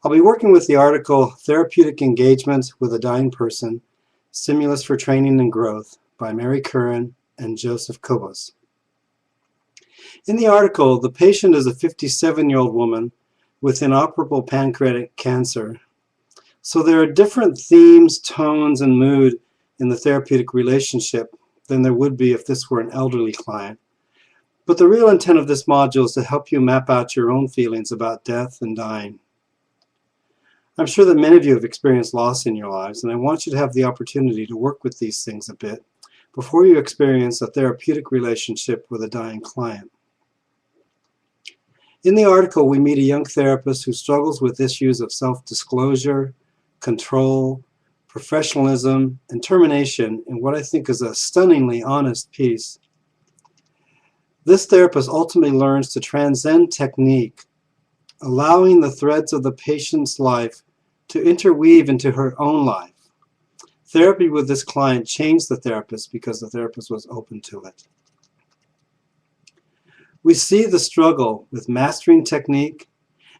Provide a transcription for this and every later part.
I'll be working with the article Therapeutic Engagement with a Dying Person, Stimulus for Training and Growth by Mary Curran and Joseph Kobos. In the article, the patient is a 57-year-old woman with inoperable pancreatic cancer. So there are different themes, tones, and mood in the therapeutic relationship than there would be if this were an elderly client. But the real intent of this module is to help you map out your own feelings about death and dying. I'm sure that many of you have experienced loss in your lives, and I want you to have the opportunity to work with these things a bit before you experience a therapeutic relationship with a dying client. In the article, we meet a young therapist who struggles with issues of self-disclosure, control, professionalism, and termination in what I think is a stunningly honest piece. This therapist ultimately learns to transcend technique, allowing the threads of the patient's life to interweave into her own life. Therapy with this client changed the therapist because the therapist was open to it. We see the struggle with mastering technique,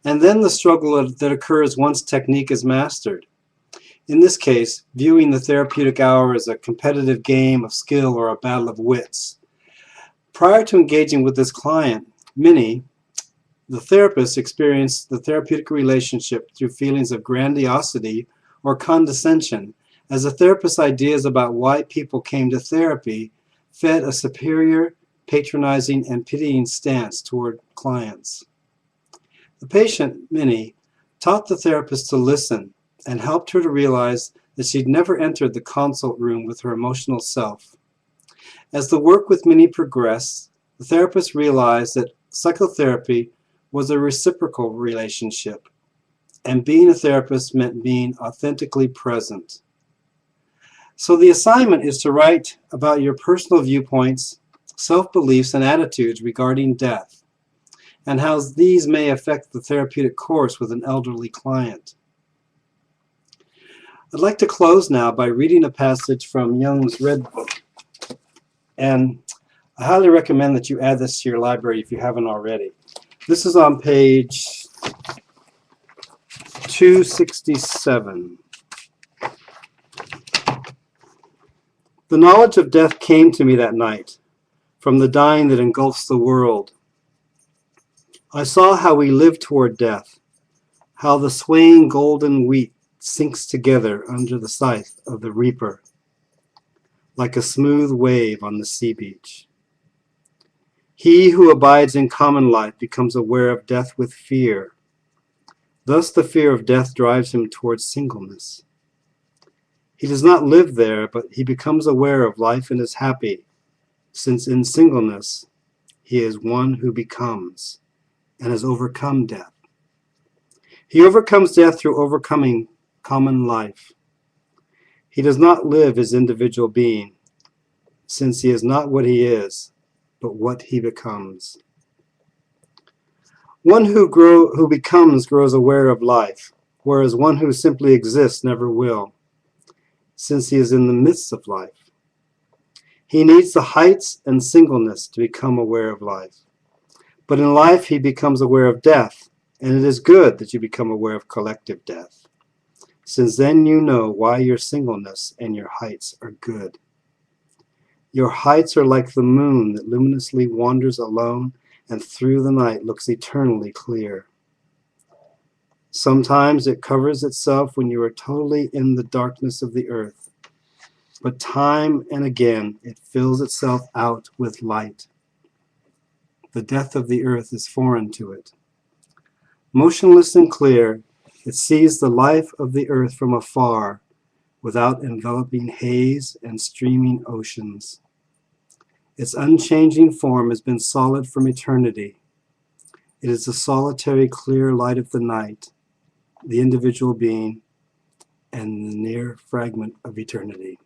and then the struggle that occurs once technique is mastered. In this case, viewing the therapeutic hour as a competitive game of skill or a battle of wits. Prior to engaging with this client, Minnie, the therapist, experienced the therapeutic relationship through feelings of grandiosity or condescension, as the therapist's ideas about why people came to therapy fed a superior, patronizing, and pitying stance toward clients. The patient, Minnie, taught the therapist to listen and helped her to realize that she'd never entered the consult room with her emotional self. As the work with Minnie progressed, the therapist realized that psychotherapy was a reciprocal relationship, and being a therapist meant being authentically present. So the assignment is to write about your personal viewpoints, self-beliefs, and attitudes regarding death, and how these may affect the therapeutic course with an elderly client. I'd like to close now by reading a passage from Jung's Red Book, and I highly recommend that you add this to your library if you haven't already. This is on page 267. The knowledge of death came to me that night, from the dying that engulfs the world. I saw how we live toward death, how the swaying golden wheat sinks together under the scythe of the reaper, like a smooth wave on the sea beach. He who abides in common life becomes aware of death with fear. Thus the fear of death drives him towards singleness. He does not live there, but he becomes aware of life and is happy, since in singleness he is one who becomes and has overcome death. He overcomes death through overcoming common life. He does not live as individual being, since he is not what he is, but what he becomes. One who becomes grows aware of life, whereas one who simply exists never will, since he is in the midst of life. He needs the heights and singleness to become aware of life. But in life he becomes aware of death, and it is good that you become aware of collective death, since then you know why your singleness and your heights are good. Your heights are like the moon that luminously wanders alone and through the night looks eternally clear. Sometimes it covers itself when you are totally in the darkness of the earth, but time and again it fills itself out with light. The death of the earth is foreign to it. Motionless and clear, it sees the life of the earth from afar, without enveloping haze and streaming oceans. Its unchanging form has been solid from eternity. It is the solitary clear light of the night, the individual being, and the near fragment of eternity.